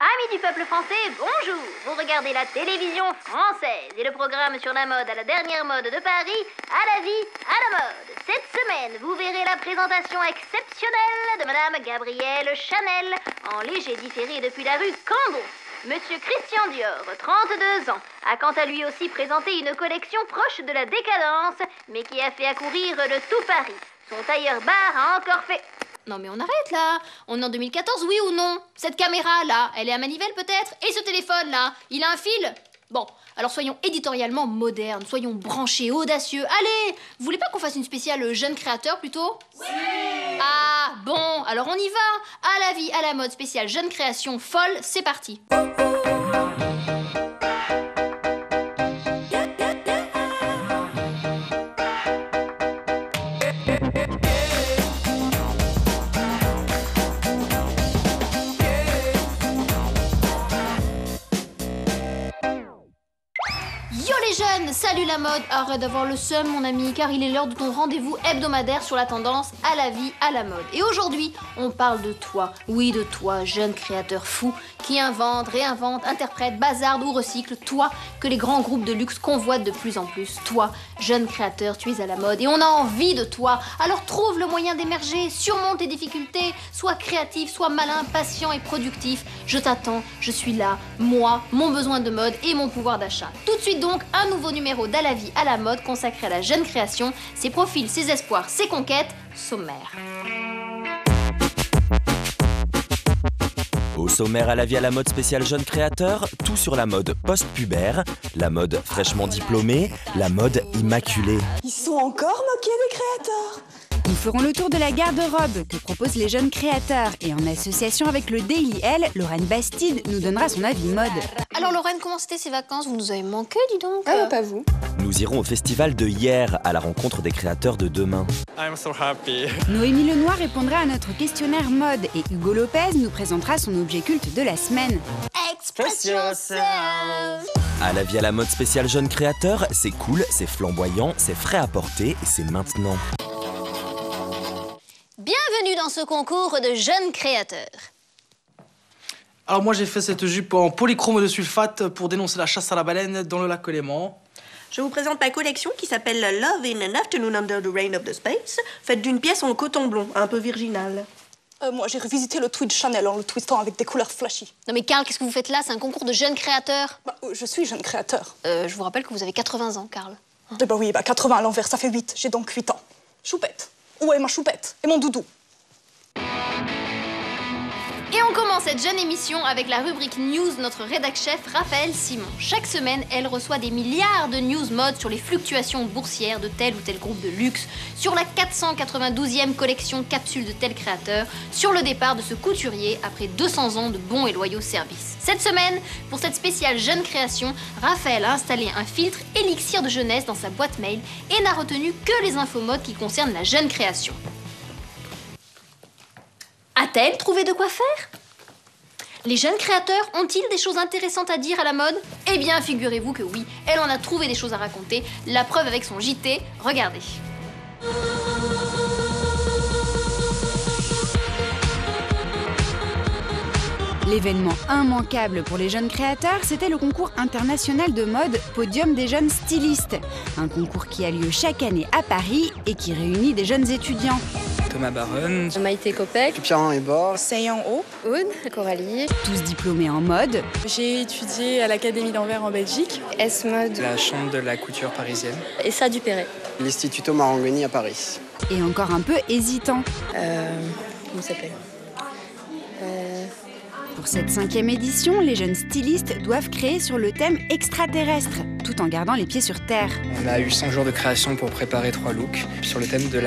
Amis du peuple français, bonjour. Vous regardez la télévision française et le programme sur la mode à la dernière mode de Paris, à la vie, à la mode. Cette semaine, vous verrez la présentation exceptionnelle de Madame Gabrielle Chanel, en léger différé depuis la rue Cambon. Monsieur Christian Dior, 32 ans, a quant à lui aussi présenté une collection proche de la décadence, mais qui a fait accourir de tout Paris. Son tailleur-bar a encore fait... Non mais on arrête là. On est en 2014, oui ou non? Cette caméra là, elle est à manivelle peut-être? Et ce téléphone là, il a un fil? Bon, alors soyons éditorialement modernes, soyons branchés, audacieux. Allez, vous voulez pas qu'on fasse une spéciale jeune créateur plutôt? Oui. Ah bon, alors on y va. À la vie, à la mode spéciale jeune création folle, c'est parti. Salut la mode, arrête d'avoir le seum mon ami, car il est l'heure de ton rendez-vous hebdomadaire sur la tendance à la vie, à la mode. Et aujourd'hui, on parle de toi, oui de toi, jeune créateur fou, qui invente, réinvente, interprète, bazarde ou recycle, toi que les grands groupes de luxe convoitent de plus en plus. Toi, jeune créateur, tu es à la mode et on a envie de toi. Alors trouve le moyen d'émerger, surmonte tes difficultés, sois créatif, sois malin, patient et productif. Je t'attends, je suis là, moi, mon besoin de mode et mon pouvoir d'achat. Tout de suite donc, un nouveau numéro d'À la vie, à la mode consacré à la jeune création, ses profils, ses espoirs, ses conquêtes, sommaire. Au sommaire à la vie à la mode spéciale jeune créateur, tout sur la mode post-pubère, la mode fraîchement diplômée, la mode immaculée. Ils sont encore moqués des créateurs. Nous ferons le tour de la garde-robe que proposent les jeunes créateurs et en association avec le Daily L, Lorraine Bastide nous donnera son avis mode. Alors Lorraine, comment c'était ces vacances? Vous nous avez manqué, dis donc. Ah, pas vous. Nous irons au festival de hier à la rencontre des créateurs de demain. I'm so happy. Noémie Lenoir répondra à notre questionnaire mode et Hugo Lopez nous présentera son objet culte de la semaine. Express yourself. À la vie à la mode spéciale jeune créateur, c'est cool, c'est flamboyant, c'est frais à porter et c'est maintenant. Bienvenue dans ce concours de jeunes créateurs. Alors moi j'ai fait cette jupe en polychrome de sulfate pour dénoncer la chasse à la baleine dans le lac Léman. Je vous présente ma collection qui s'appelle Love in an Afternoon Under the Rain of the Space, faite d'une pièce en coton blond, un peu virginal. Moi, j'ai revisité le tweed Chanel en le twistant avec des couleurs flashy. Non mais Karl, qu'est-ce que vous faites là? C'est un concours de jeunes créateurs. Je suis jeune créateur. Je vous rappelle que vous avez 80 ans, Karl. Eh ben oui, 80 à l'envers, ça fait 8. J'ai donc 8 ans. Choupette. Où est ma choupette? Et mon doudou? Et on commence cette jeune émission avec la rubrique News de notre rédac-chef Raphaël Simon. Chaque semaine, elle reçoit des milliards de news mode sur les fluctuations boursières de tel ou tel groupe de luxe, sur la 492e collection capsule de tel créateur, sur le départ de ce couturier après 200 ans de bons et loyaux services. Cette semaine, pour cette spéciale jeune création, Raphaël a installé un filtre élixir de jeunesse dans sa boîte mail et n'a retenu que les infos mode qui concernent la jeune création. A-t-elle trouvé de quoi faire? Les jeunes créateurs ont-ils des choses intéressantes à dire à la mode? Eh bien, figurez-vous que oui, elle en a trouvé des choses à raconter. La preuve avec son JT, regardez. L'événement immanquable pour les jeunes créateurs, c'était le concours international de mode Podium des jeunes stylistes. Un concours qui a lieu chaque année à Paris et qui réunit des jeunes étudiants. Thomas Baron, Maïté Kopek, Pierre Ebor, Sayan Ho, Aude, Coralie. Tous diplômés en mode. J'ai étudié à l'Académie d'Anvers en Belgique. S-Mode. la chambre de la couture parisienne. Et ça Dupéret. l'Istituto Marangoni à Paris. Et encore un peu hésitant. Comment ça s'appelle Pour cette 5e édition, les jeunes stylistes doivent créer sur le thème extraterrestre, tout en gardant les pieds sur terre. On a eu 5 jours de création pour préparer 3 looks sur le thème de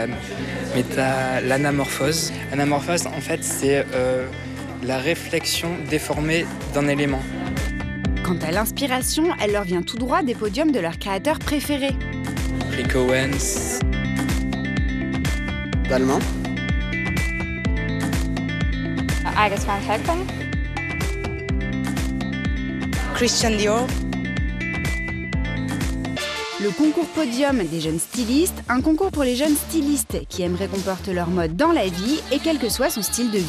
l'anamorphose. L'anamorphose, en fait, c'est la réflexion déformée d'un élément. Quant à l'inspiration, elle leur vient tout droit des podiums de leurs créateurs préférés. Rick Owens, Balmain, Agus van Hecken, Christian Dior. Le concours Podium des jeunes stylistes, un concours pour les jeunes stylistes qui aimeraient qu'on porte leur mode dans la vie et quel que soit son style de vie.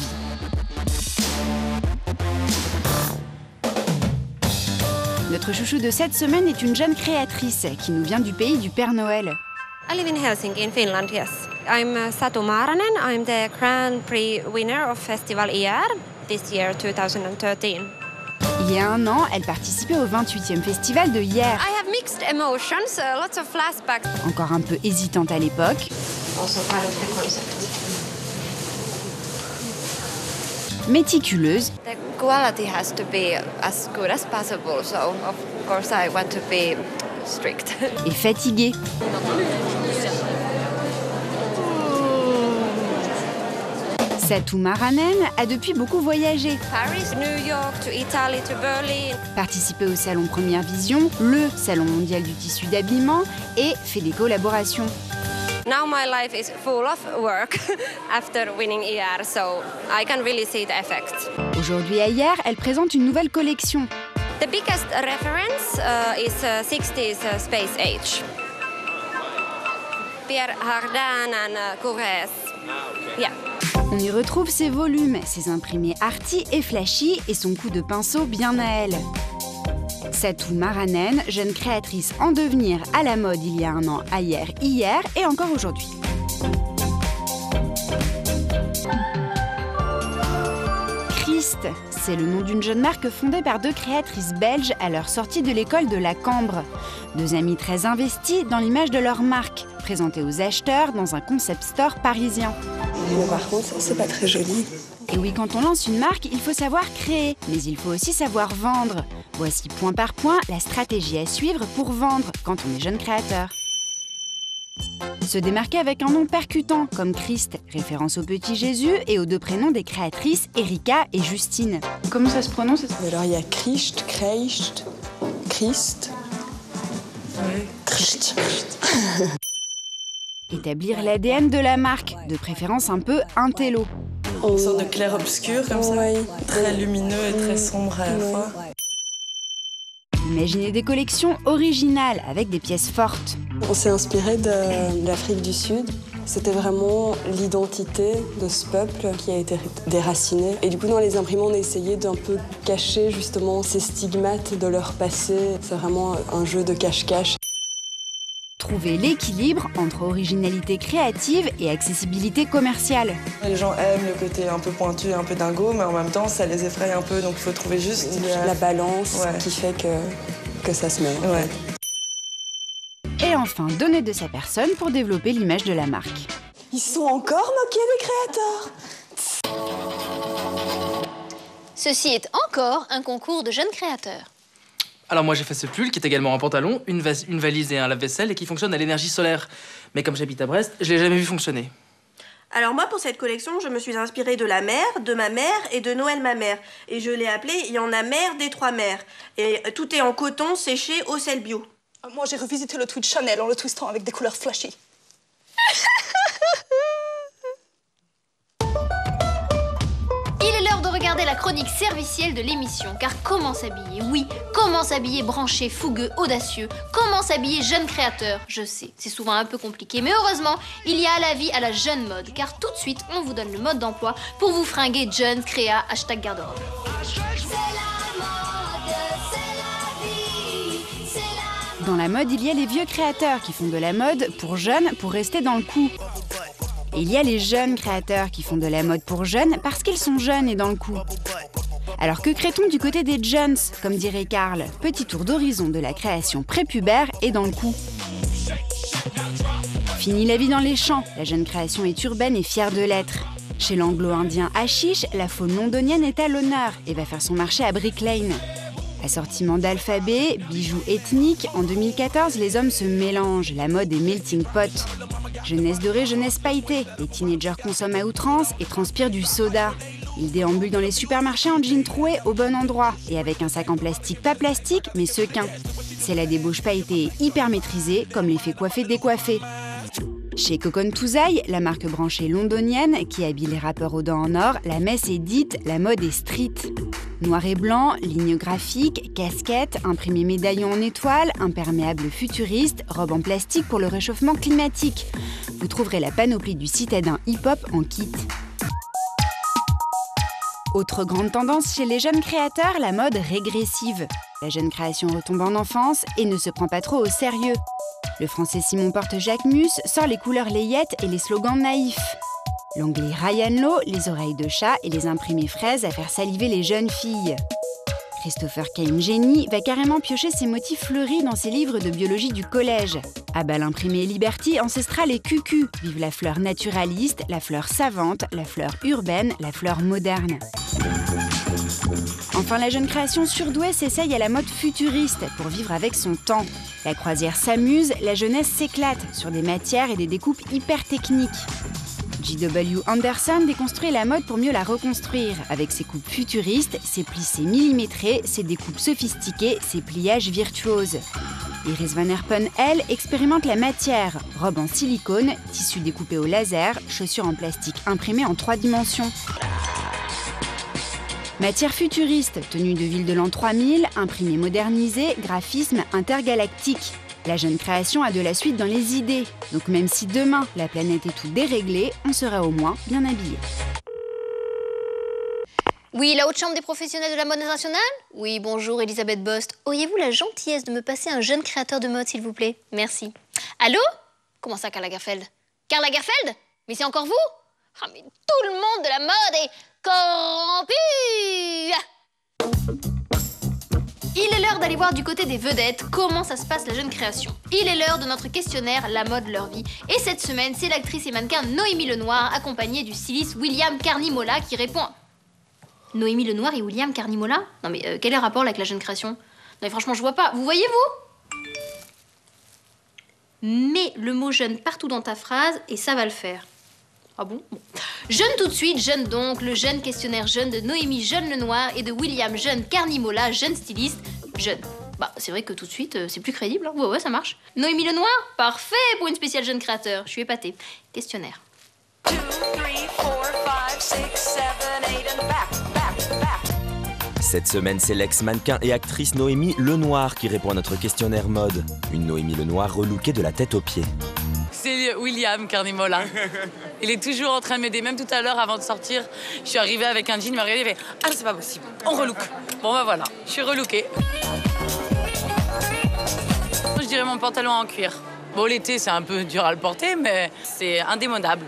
Notre chouchou de cette semaine est une jeune créatrice qui nous vient du pays du Père Noël. I live in Helsinki, in Finland, yes. I'm Satu Maranen. I'm the Grand Prix winner of Festival IR this year, 2013. Il y a un an, elle participait au 28e festival de Hier. I have mixed emotions, lots of flashbacks. Encore un peu hésitante à l'époque. Also part of the concept. Méticuleuse. The quality has to be as good as possible, so of course I want to be strict. Et fatiguée. Satu Maranen a depuis beaucoup voyagé. Paris, New York, to Italy, to Berlin. Participé au salon Première Vision, le salon mondial du tissu d'habillement, et fait des collaborations. Now my life is full of work after winning ER, so I can really see the effect. Aujourd'hui à Hier, elle présente une nouvelle collection. The biggest reference is 60s space age. Pierre Cardin and Courrèges. Yeah. On y retrouve ses volumes, ses imprimés arty et flashy et son coup de pinceau bien à elle. Satu Maranen, jeune créatrice en devenir à la mode il y a un an à Hier et encore aujourd'hui. Christ, c'est le nom d'une jeune marque fondée par deux créatrices belges à leur sortie de l'école de la Cambre. Deux amies très investies dans l'image de leur marque, présentée aux acheteurs dans un concept store parisien. Mais par contre, ça, c'est pas très joli. Et oui, quand on lance une marque, il faut savoir créer, mais il faut aussi savoir vendre. Voici point par point la stratégie à suivre pour vendre quand on est jeune créateur. Se démarquer avec un nom percutant comme Christ, référence au petit Jésus et aux deux prénoms des créatrices Erika et Justine. Comment ça se prononce? Alors il y a Christ, Christ, Christ. Ouais. Christ. Établir l'ADN de la marque, de préférence un peu intello. Une sorte de clair-obscur comme ça, très lumineux et très sombre à la fois. Imaginez des collections originales avec des pièces fortes. On s'est inspiré de l'Afrique du Sud. C'était vraiment l'identité de ce peuple qui a été déraciné. Et du coup, dans les imprimés, on a essayé d'un peu cacher justement ces stigmates de leur passé. C'est vraiment un jeu de cache-cache. Trouver l'équilibre entre originalité créative et accessibilité commerciale. Les gens aiment le côté un peu pointu, un peu dingo, mais en même temps, ça les effraie un peu, donc il faut trouver juste la balance qui fait que ça se met. Ouais. Et enfin, donner de sa personne pour développer l'image de la marque. Ils sont encore moqués des créateurs. Ceci est encore un concours de jeunes créateurs. Alors moi j'ai fait ce pull qui est également un pantalon, une valise et un lave-vaisselle et qui fonctionne à l'énergie solaire. Mais comme j'habite à Brest, je l'ai jamais vu fonctionner. Alors moi, pour cette collection, je me suis inspirée de la mère, de ma mère et de Noël ma mère. Et je l'ai appelée « Il y en a mère des trois mères ». Et tout est en coton séché au sel bio. Moi, j'ai revisité le tweed Chanel en le twistant avec des couleurs flashy. Il est l'heure de regarder la chronique servicielle de l'émission, car comment s'habiller? Oui, comment s'habiller branché, fougueux, audacieux? Comment s'habiller jeune créateur? Je sais, c'est souvent un peu compliqué, mais heureusement, il y a à la vie à la jeune mode, car tout de suite, on vous donne le mode d'emploi pour vous fringuer jeune, créa, #garde-robe. Dans la mode, il y a les vieux créateurs qui font de la mode pour jeunes, pour rester dans le coup. Et il y a les jeunes créateurs qui font de la mode pour jeunes parce qu'ils sont jeunes et dans le coup. Alors que crée-t-on du côté des jeunes, comme dirait Karl? Petit tour d'horizon de la création prépubère et dans le coup. Fini la vie dans les champs, la jeune création est urbaine et fière de l'être. Chez l'anglo-indien Hashish, la faune londonienne est à l'honneur et va faire son marché à Brick Lane. Assortiment d'alphabet, bijoux ethniques, en 2014, les hommes se mélangent, la mode est melting pot. Jeunesse dorée, jeunesse pailletée, les teenagers consomment à outrance et transpirent du soda. Ils déambulent dans les supermarchés en jean troué au bon endroit et avec un sac en plastique, pas plastique, mais sequin. C'est la débauche pailletée et hyper maîtrisée, comme l'effet coiffé-décoiffé. Chez Coconne Touzaille, la marque branchée londonienne qui habille les rappeurs aux dents en or, la messe est dite, la mode est street. Noir et blanc, lignes graphiques, casquettes, imprimés médaillons en étoiles, imperméables futuristes, robes en plastique pour le réchauffement climatique. Vous trouverez la panoplie du citadin hip-hop en kit. Autre grande tendance chez les jeunes créateurs, la mode régressive. La jeune création retombe en enfance et ne se prend pas trop au sérieux. Le français Simon Porte-Jacquemus sort les couleurs layettes et les slogans naïfs. L'anglais Ryan Lowe, les oreilles de chat et les imprimés fraises à faire saliver les jeunes filles. Christopher Kaimgeni va carrément piocher ses motifs fleuris dans ses livres de biologie du collège. À bas l'imprimé Liberty, Ancestral et Cucu vivent la fleur naturaliste, la fleur savante, la fleur urbaine, la fleur moderne. Enfin, la jeune création surdouée s'essaye à la mode futuriste pour vivre avec son temps. La croisière s'amuse, la jeunesse s'éclate sur des matières et des découpes hyper techniques. J.W. Anderson déconstruit la mode pour mieux la reconstruire, avec ses coupes futuristes, ses plissés millimétrés, ses découpes sophistiquées, ses pliages virtuoses. Iris Van Herpen, elle, expérimente la matière, robe en silicone, tissu découpé au laser, chaussures en plastique imprimées en 3 dimensions. Matière futuriste, tenue de ville de l'an 3000, imprimée modernisée, graphisme intergalactique. La jeune création a de la suite dans les idées. Donc même si demain, la planète est tout déréglée, on sera au moins bien habillé. Oui, la haute chambre des professionnels de la mode nationale? Oui, bonjour, Elisabeth Bost. Auriez-vous la gentillesse de me passer un jeune créateur de mode, s'il vous plaît? Merci. Allô? Comment ça, Karl Lagerfeld? Karl Lagerfeld? Mais c'est encore vous? Ah, mais tout le monde de la mode est corrompu! Il est l'heure d'aller voir du côté des vedettes comment ça se passe la jeune création. Il est l'heure de notre questionnaire La mode, leur vie. Et cette semaine, c'est l'actrice et mannequin Noémie Lenoir, accompagnée du styliste William Carnimola qui répond... Noémie Lenoir et William Carnimola? Non mais quel est le rapport avec la jeune création? Non mais franchement, je vois pas. Vous voyez, vous? Mets le mot jeune partout dans ta phrase et ça va le faire. Ah bon? Bon. Jeune tout de suite, jeune donc, le jeune questionnaire jeune de Noémie Jeune Lenoir et de William Jeune Carnimola, jeune styliste, jeune. Bah, c'est vrai que tout de suite, c'est plus crédible, hein. Ouais, ça marche. Noémie Lenoir? Parfait pour une spéciale jeune créateur. Je suis épatée. Questionnaire. 2, 3, 4, 5, 6, 7, 8 and back. Cette semaine, c'est l'ex-mannequin et actrice Noémie Lenoir qui répond à notre questionnaire mode. Une Noémie Lenoir relookée de la tête aux pieds. C'est William Carnimola. Il est toujours en train de m'aider. Même tout à l'heure, avant de sortir, je suis arrivée avec un jean, il m'a regardé, il fait « Ah, c'est pas possible, on relook ». Bon, bah voilà, je suis relookée. Je dirais mon pantalon en cuir. Bon, l'été, c'est un peu dur à le porter, mais c'est indémodable.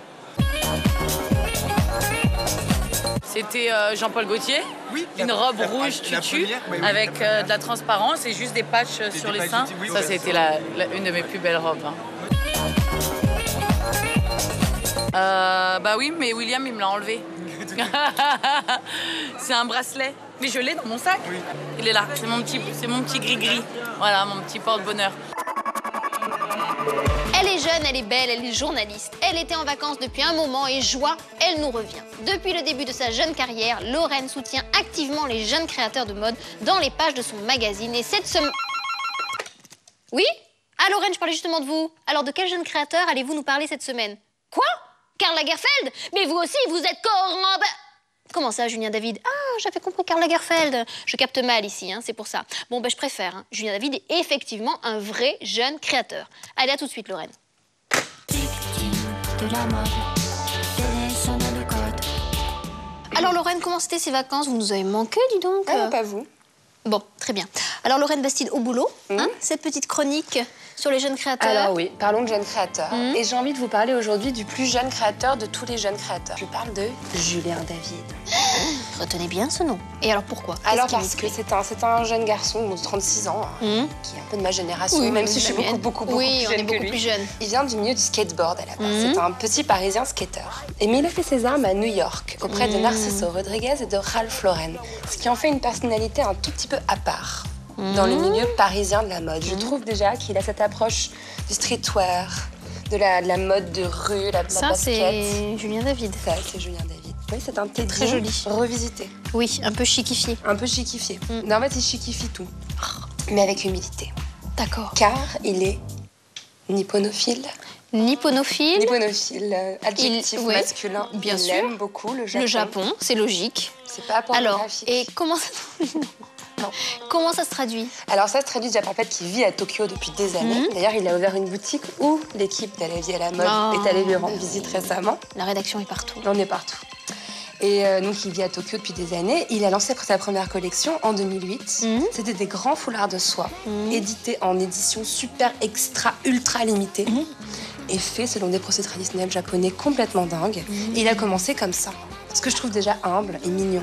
C'était Jean-Paul Gaultier, oui, une robe rouge tutu avec de la transparence et juste des patchs sur les seins. Oui, ça, c'était une de mes plus belles robes. Hein. Bah oui, mais William, il me l'a enlevé. C'est un bracelet. Mais je l'ai dans mon sac. Oui. Il est là, c'est mon petit gris-gris. Voilà, mon petit porte-bonheur. Elle est jeune, elle est belle, elle est journaliste. Elle était en vacances depuis un moment et joie, elle nous revient. Depuis le début de sa jeune carrière, Lorraine soutient activement les jeunes créateurs de mode dans les pages de son magazine. Et cette semaine... Oui? Ah, Lorraine, je parlais justement de vous. Alors, de quel jeune créateur allez-vous nous parler cette semaine? Quoi? Karl Lagerfeld? Mais vous aussi, vous êtes corrompu. Comment ça, Julien David? Ah, j'avais compris Karl Lagerfeld. Je capte mal ici, hein, c'est pour ça. Bon, ben, je préfère. Hein. Julien David est effectivement un vrai jeune créateur. Allez, à tout de suite, Lorraine. Alors, Lorraine, comment c'était ces vacances? Vous nous avez manqué, dis donc. Ah, pas vous. Bon, très bien. Alors, Lorraine Bastide au boulot, hein, cette petite chronique sur les jeunes créateurs. Alors oui, parlons de jeunes créateurs. Et j'ai envie de vous parler aujourd'hui du plus jeune créateur de tous les jeunes créateurs. Je parle de Julien David. Retenez bien ce nom. Et alors pourquoi? Alors parce que c'est un jeune garçon de 36 ans, qui est un peu de ma génération, oui, même si je suis beaucoup plus jeune que lui. Plus jeune. Il vient du milieu du skateboard à la base. C'est un petit Parisien skater. Et mais il a fait ses armes à New York, auprès de Narciso Rodriguez et de Ralph Lauren, ce qui en fait une personnalité un tout petit peu à part dans le milieu parisien de la mode. Je trouve déjà qu'il a cette approche du streetwear, de la mode de rue, la basket. Ça, c'est Julien David. Ça, c'est Julien David. Oui, c'est un Teddy très joli. Revisité. Oui, un peu chiquifié. Un peu chiquifié. Non, en fait, il chiquifie tout, mais avec humilité. D'accord. Car il est nipponophile. Nipponophile. Nipponophile, adjectif masculin. Bien sûr. Il aime beaucoup le Japon. Le Japon, c'est logique. C'est pas pornographique. Alors, et comment ça... Non. Comment ça se traduit? Alors ça se traduit déjà par le fait qu'il vit à Tokyo depuis des années. D'ailleurs, il a ouvert une boutique où l'équipe de La Vie à la mode est allée lui rendre visite récemment. La rédaction est partout. On est partout. Et donc il vit à Tokyo depuis des années. Il a lancé sa première collection en 2008. C'était des grands foulards de soie, édités en édition super extra ultra limitée. Et fait selon des procédés traditionnels japonais complètement dingues. Et il a commencé comme ça. Ce que je trouve déjà humble et mignon.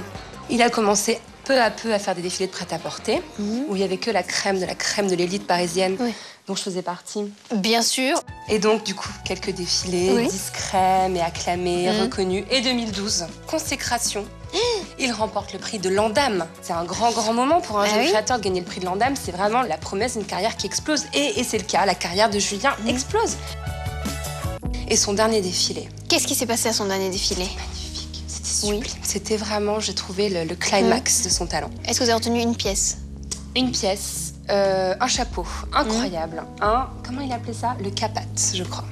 Il a commencé peu à peu à faire des défilés de prêt-à-porter, où il y avait que la crème de l'élite parisienne, dont je faisais partie. Bien sûr. Et donc, du coup, quelques défilés discrets, mais acclamés, reconnus. Et 2012, consécration. Il remporte le prix de l'Andam. C'est un grand moment pour un jeune créateur de gagner le prix de l'Andam. C'est vraiment la promesse d'une carrière qui explose. Et c'est le cas, la carrière de Julien explose. Et son dernier défilé. Qu'est-ce qui s'est passé à son dernier défilé? Magnifique, c'était sublime. C'était vraiment, j'ai trouvé, le climax de son talent. Est-ce que vous avez retenu une pièce? Une pièce, un chapeau incroyable. Comment il appelait ça? Le capat, je crois.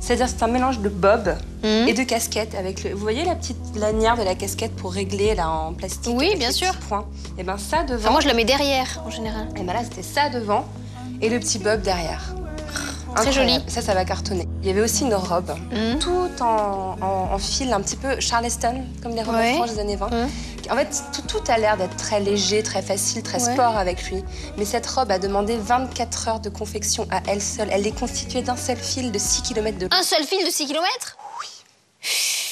C'est-à-dire c'est un mélange de bob et de casquette avec vous voyez la petite lanière de la casquette pour régler là en plastique. Oui, bien sûr. Et ben ça devant. Enfin, moi je la mets derrière en général. Et ben là c'était ça devant et le petit bob derrière. Très joli. Ça va cartonner. Il y avait aussi une robe, tout en fil, un petit peu Charleston, comme les robes franches des années 20. En fait, tout a l'air d'être très léger, très facile, très sport avec lui. Mais cette robe a demandé 24 heures de confection à elle seule. Elle est constituée d'un seul fil de 6 km de long. Un seul fil de 6 km? Oui.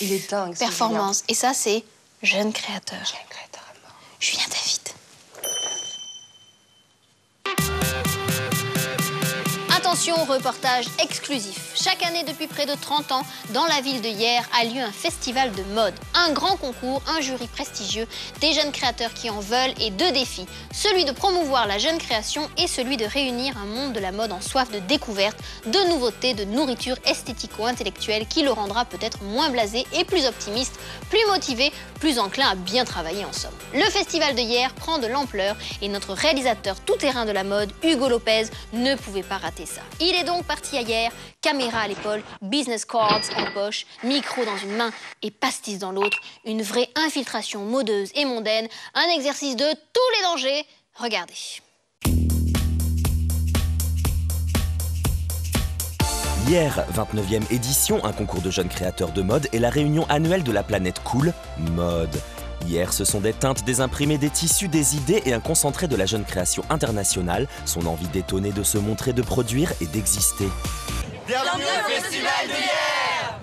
Il est dingue. Performance. Et ça, c'est jeune créateur. Jeune créateur à mort. Julien David. Attention, reportage exclusif. Chaque année depuis près de 30 ans, dans la ville de Hyères a lieu un festival de mode. Un grand concours, un jury prestigieux, des jeunes créateurs qui en veulent et 2 défis. Celui de promouvoir la jeune création et celui de réunir un monde de la mode en soif de découverte, de nouveautés, de nourriture esthético-intellectuelle qui le rendra peut-être moins blasé et plus optimiste, plus motivé, plus enclin à bien travailler en somme. Le festival de Hyères prend de l'ampleur et notre réalisateur tout-terrain de la mode, Hugo Lopez, ne pouvait pas rater ça. Il est donc parti à Hyères, caméra à l'épaule, business cards en poche, micro dans une main et pastis dans l'autre. Une vraie infiltration modeuse et mondaine, un exercice de tous les dangers. Regardez. Hyères, 29e édition, un concours de jeunes créateurs de mode et la réunion annuelle de la planète cool, mode. Hyères, ce sont des teintes, des imprimés, des tissus, des idées et un concentré de la jeune création internationale, son envie d'étonner, de se montrer, de produire et d'exister. Bienvenue au Festival de Hyères!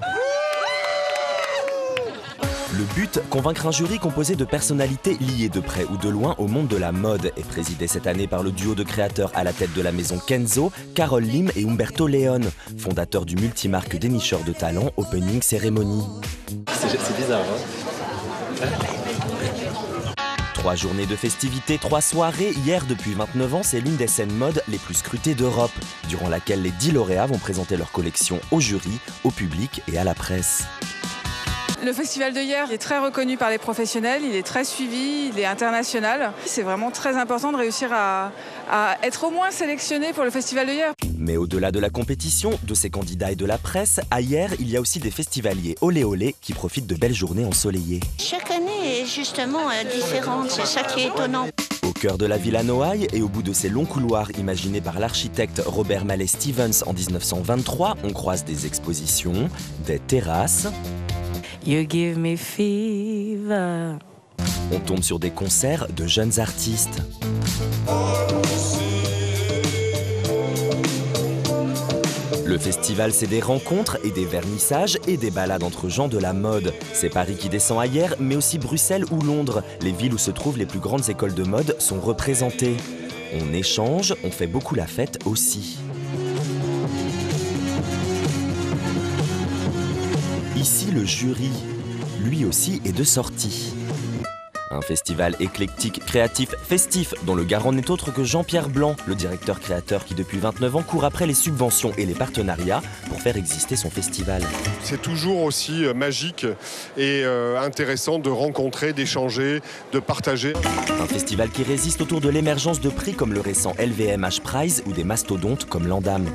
Le but, convaincre un jury composé de personnalités liées de près ou de loin au monde de la mode et présidé cette année par le duo de créateurs à la tête de la maison Kenzo, Carole Lim et Umberto Leon, fondateur du multimarque dénicheur de talent Opening Ceremony. C'est bizarre, hein? 3 journées de festivités, 3 soirées. Hyères, depuis 29 ans, c'est l'une des scènes mode les plus scrutées d'Europe, durant laquelle les 10 lauréats vont présenter leur collection au jury, au public et à la presse. Le Festival de Hyères est très reconnu par les professionnels, il est très suivi, il est international. C'est vraiment très important de réussir à être au moins sélectionné pour le Festival de Hyères. Mais au-delà de la compétition, de ses candidats et de la presse, à Hyères, il y a aussi des festivaliers olé olé qui profitent de belles journées ensoleillées. Chaque année est justement différente, c'est ça qui est étonnant. Au cœur de la Villa Noailles et au bout de ces longs couloirs imaginés par l'architecte Robert Mallet Stevens en 1923, on croise des expositions, des terrasses. You give me fever. On tombe sur des concerts de jeunes artistes. Le festival, c'est des rencontres et des vernissages et des balades entre gens de la mode. C'est Paris qui descend à Hyères, mais aussi Bruxelles ou Londres. Les villes où se trouvent les plus grandes écoles de mode sont représentées. On échange, on fait beaucoup la fête aussi. Ici, le jury, lui aussi, est de sortie. Un festival éclectique, créatif, festif, dont le garant n'est autre que Jean-Pierre Blanc, le directeur créateur qui depuis 29 ans court après les subventions et les partenariats pour faire exister son festival. C'est toujours aussi magique et intéressant de rencontrer, d'échanger, de partager. Un festival qui résiste autour de l'émergence de prix comme le récent LVMH Prize ou des mastodontes comme l'Andam.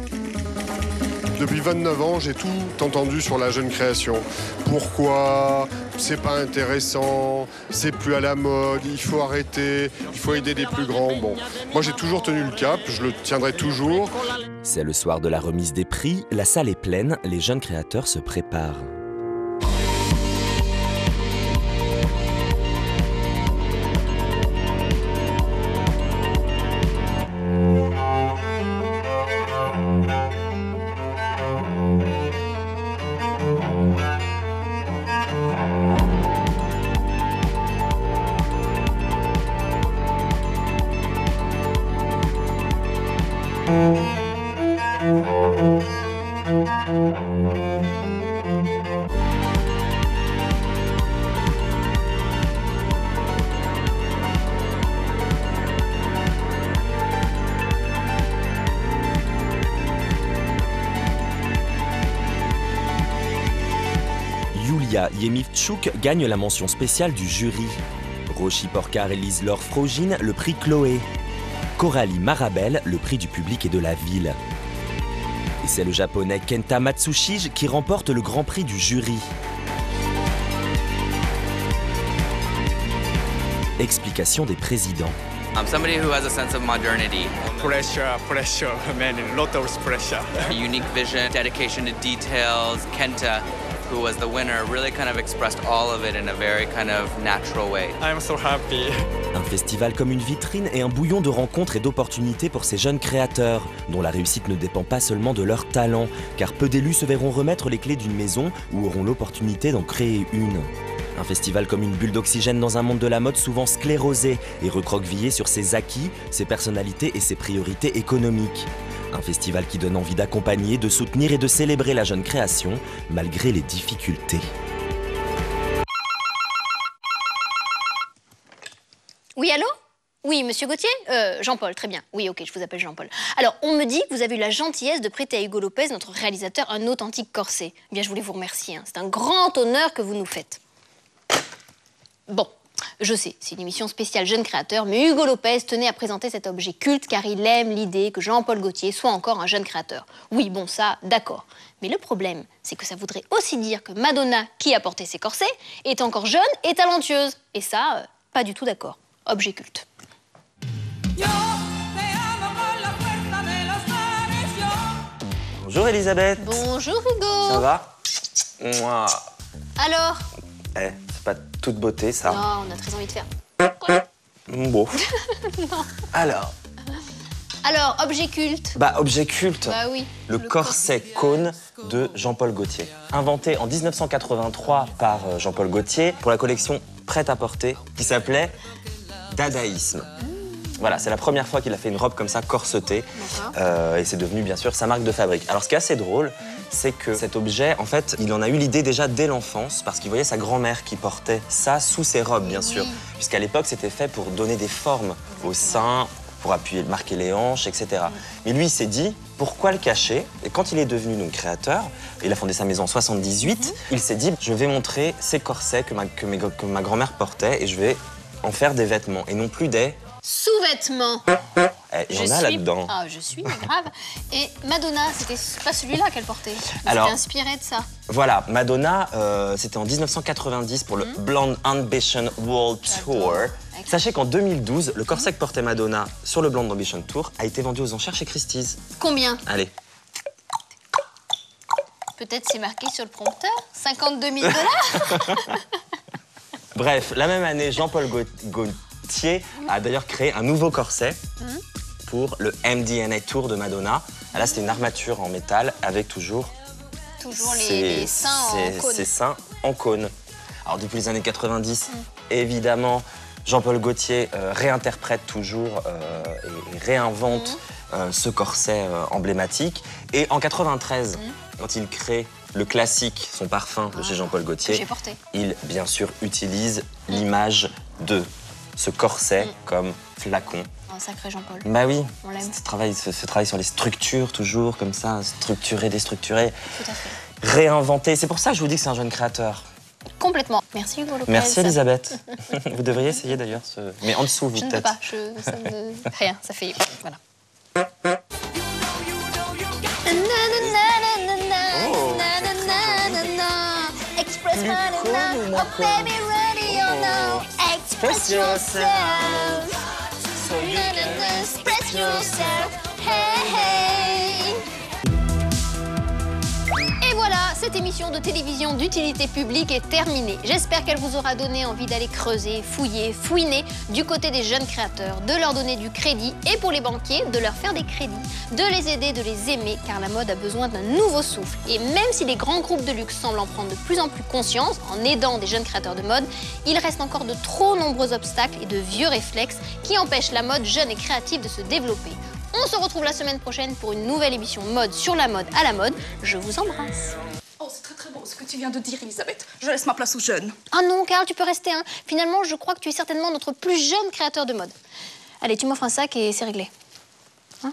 Depuis 29 ans, j'ai tout entendu sur la jeune création. Pourquoi? C'est pas intéressant, c'est plus à la mode, il faut arrêter, il faut aider les plus grands. Bon, moi j'ai toujours tenu le cap, je le tiendrai toujours. C'est le soir de la remise des prix, la salle est pleine, les jeunes créateurs se préparent. Yulia Yemivtchouk gagne la mention spéciale du jury. Roshi Porcar et Lise-Laure Frogine, le prix Chloé. Coralie Marabel, le prix du public et de la ville. Et c'est le japonais Kenta Matsushige qui remporte le grand prix du jury. Explication des présidents. I'm somebody who has a sense of modernity. Pressure, man, a lot of pressure. A unique vision, dedication to details. Kenta, who was the winner, really kind of expressed all of it in a very kind of natural way. I'm so happy. Un festival comme une vitrine et un bouillon de rencontres et d'opportunités pour ces jeunes créateurs, dont la réussite ne dépend pas seulement de leur talent, car peu d'élus se verront remettre les clés d'une maison ou auront l'opportunité d'en créer une. Un festival comme une bulle d'oxygène dans un monde de la mode souvent sclérosé et recroquevillé sur ses acquis, ses personnalités et ses priorités économiques. Un festival qui donne envie d'accompagner, de soutenir et de célébrer la jeune création, malgré les difficultés. Oui, allô? Oui, monsieur Gauthier? Jean-Paul, très bien. Oui, ok, je vous appelle Jean-Paul. Alors, on me dit que vous avez eu la gentillesse de prêter à Hugo Lopez, notre réalisateur, un authentique corset. Eh bien, je voulais vous remercier, hein. C'est un grand honneur que vous nous faites. Bon, je sais, c'est une émission spéciale jeune créateur, mais Hugo Lopez tenait à présenter cet objet culte car il aime l'idée que Jean-Paul Gaultier soit encore un jeune créateur. Oui, bon, ça, d'accord. Mais le problème, c'est que ça voudrait aussi dire que Madonna, qui a porté ses corsets, est encore jeune et talentueuse. Et ça, pas du tout d'accord. Objet culte. Bonjour Elisabeth. Bonjour Hugo. Ça va? Moi. Alors? C'est pas toute beauté ça. Non, on a très envie de faire. Bon. Non. Alors, objet culte. objet culte. Bah oui. Le corset cône de Jean-Paul Gaultier. Inventé en 1983 par Jean-Paul Gaultier pour la collection Prêt-à-porter qui s'appelait Dadaïsme. Voilà, c'est la première fois qu'il a fait une robe comme ça, corsetée. Et c'est devenu, bien sûr, sa marque de fabrique. Alors, ce qui est assez drôle, c'est que cet objet, en fait, il en a eu l'idée déjà dès l'enfance, parce qu'il voyait sa grand-mère qui portait ça sous ses robes, bien sûr. Puisqu'à l'époque, c'était fait pour donner des formes aux seins, pour appuyer, marquer les hanches, etc. Mais lui, il s'est dit, pourquoi le cacher? Et quand il est devenu donc créateur, il a fondé sa maison en 78, il s'est dit, je vais montrer ces corsets que ma grand-mère portait et je vais en faire des vêtements, et non plus des... Sous-vêtements. Il y en a là-dedans. Ah, je suis, grave. Et Madonna, c'était pas celui-là qu'elle portait. Alors, c'était inspiré de ça. Voilà, Madonna, c'était en 1990 pour le Blonde Ambition World Tour. Sachez qu'en 2012, le corset que portait Madonna sur le Blonde Ambition Tour a été vendu aux enchères chez Christie's. Combien? Allez. Peut-être c'est marqué sur le prompteur. 52 000 $. Bref, la même année, Jean-Paul Gaultier a d'ailleurs créé un nouveau corset pour le MDNA Tour de Madonna. Là, c'était une armature en métal avec toujours les seins en cône. Ses seins en cône. Alors, depuis les années 90, évidemment, Jean-Paul Gaultier réinterprète toujours et réinvente ce corset emblématique. Et en 93, quand il crée le classique, son parfum de chez Jean-Paul Gaultier, il, bien sûr, utilise l'image de ce corset comme flacon. Un sacré Jean-Paul. Bah oui, on l'aime. ce travail sur les structures, toujours comme ça, structurer, déstructurer, tout à fait. Réinventer. C'est pour ça que je vous dis que c'est un jeune créateur. Complètement. Merci Hugo Lopez. Merci Elisabeth. Vous devriez essayer d'ailleurs ce... Mais en dessous, vous peut-être. Je ne peux pas, ça me... Rien, ça fait... Voilà. Express oh baby ready or no. Express yourself. So you can express yourself. Hey, hey. Et voilà, cette émission de télévision d'utilité publique est terminée. J'espère qu'elle vous aura donné envie d'aller creuser, fouiller, fouiner du côté des jeunes créateurs, de leur donner du crédit et pour les banquiers, de leur faire des crédits, de les aider, de les aimer, car la mode a besoin d'un nouveau souffle. Et même si les grands groupes de luxe semblent en prendre de plus en plus conscience en aidant des jeunes créateurs de mode, il reste encore de trop nombreux obstacles et de vieux réflexes qui empêchent la mode jeune et créative de se développer. On se retrouve la semaine prochaine pour une nouvelle émission mode sur la mode à la mode. Je vous embrasse. Oh, c'est très très beau ce que tu viens de dire, Elisabeth. Je laisse ma place aux jeunes. Ah non, Carl, tu peux rester. Hein. Finalement, je crois que tu es certainement notre plus jeune créateur de mode. Allez, tu m'offres un sac et c'est réglé. Hein?